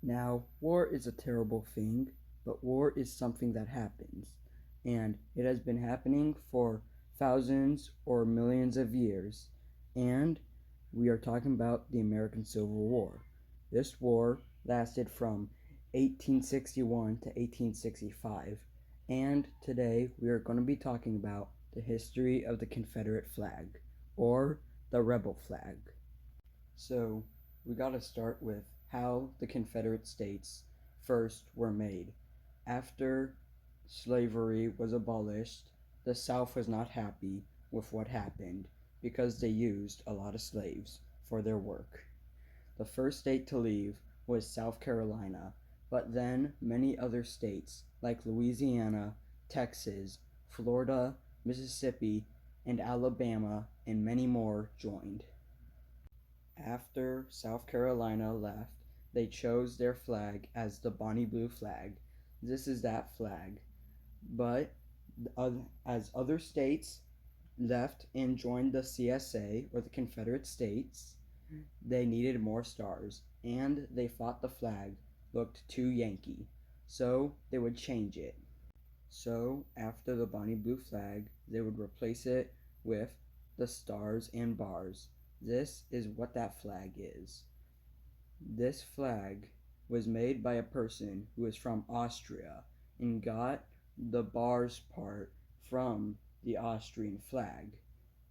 Now, war is a terrible thing, but war is something that happens, and it has been happening for thousands or millions of years, and we are talking about the American Civil War. This war lasted from 1861 to 1865, and today we are going to be talking about the history of the Confederate flag, or the rebel flag. So we got to start with how the Confederate States first were made. After slavery was abolished, the South was not happy with what happened because they used a lot of slaves for their work. The first state to leave was South Carolina, but then many other states like Louisiana, Texas, Florida, Mississippi, and Alabama, and many more joined. After South Carolina left, they chose their flag as the Bonnie Blue flag. This is that flag. But as other states left and joined the CSA, or the Confederate States, they needed more stars, and they thought the flag looked too Yankee, so they would change it. So after the Bonnie Blue flag, they would replace it with the stars and bars. This is what that flag is. This flag was made by a person who is from Austria and got the bars part from the Austrian flag.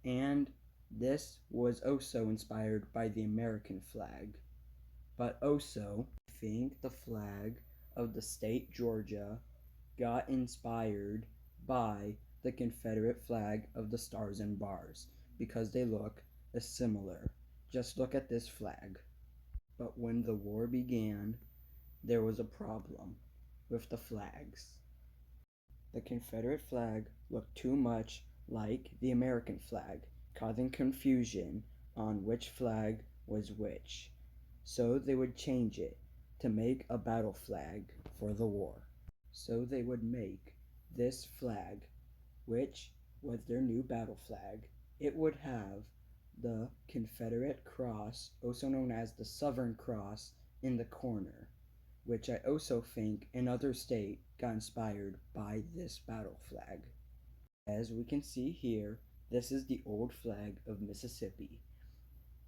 And this was also inspired by the American flag. But also, I think the flag of the state Georgia got inspired by the Confederate flag of the stars and bars because they look similar. Just look at this flag. But when the war began, there was a problem with the flags. The Confederate flag looked too much like the American flag, causing confusion on which flag was which. So they would change it to make a battle flag for the war. So they would make this flag, which was their new battle flag. It would have the Confederate cross, also known as the Southern Cross, in the corner, which I also think another state got inspired by this battle flag. As we can see here, this is the old flag of Mississippi.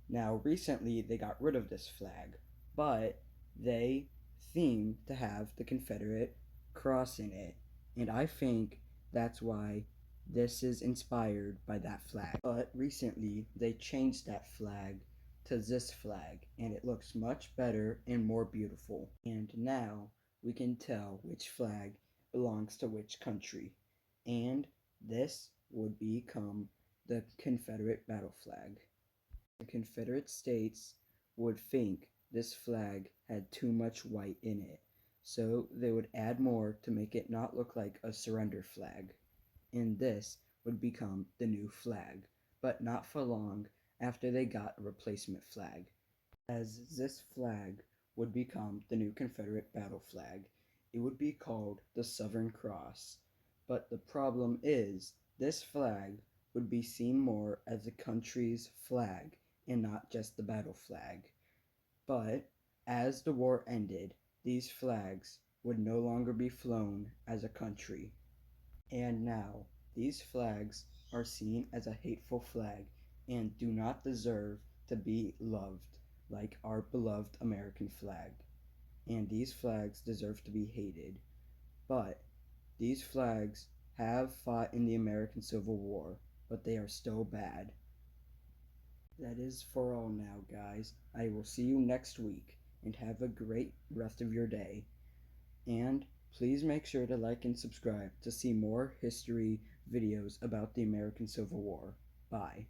Now, recently they got rid of this flag, but they seem to have the Confederate cross in it, and I think that's why this is inspired by that flag. But recently they changed that flag to this flag, and it looks much better and more beautiful. And now we can tell which flag belongs to which country. And this would become the Confederate battle flag. The Confederate States would think this flag had too much white in it, so they would add more to make it not look like a surrender flag. And this would become the new flag, but not for long after they got a replacement flag, as this flag would become the new Confederate battle flag. It would be called the Southern Cross. But the problem is, this flag would be seen more as the country's flag and not just the battle flag. But as the war ended, these flags would no longer be flown as a country. And now, these flags are seen as a hateful flag and do not deserve to be loved like our beloved American flag. And these flags deserve to be hated. But these flags have fought in the American Civil War, but they are still bad. That is for all now, guys. I will see you next week, and have a great rest of your day. And please make sure to like and subscribe to see more history videos about the American Civil War. Bye.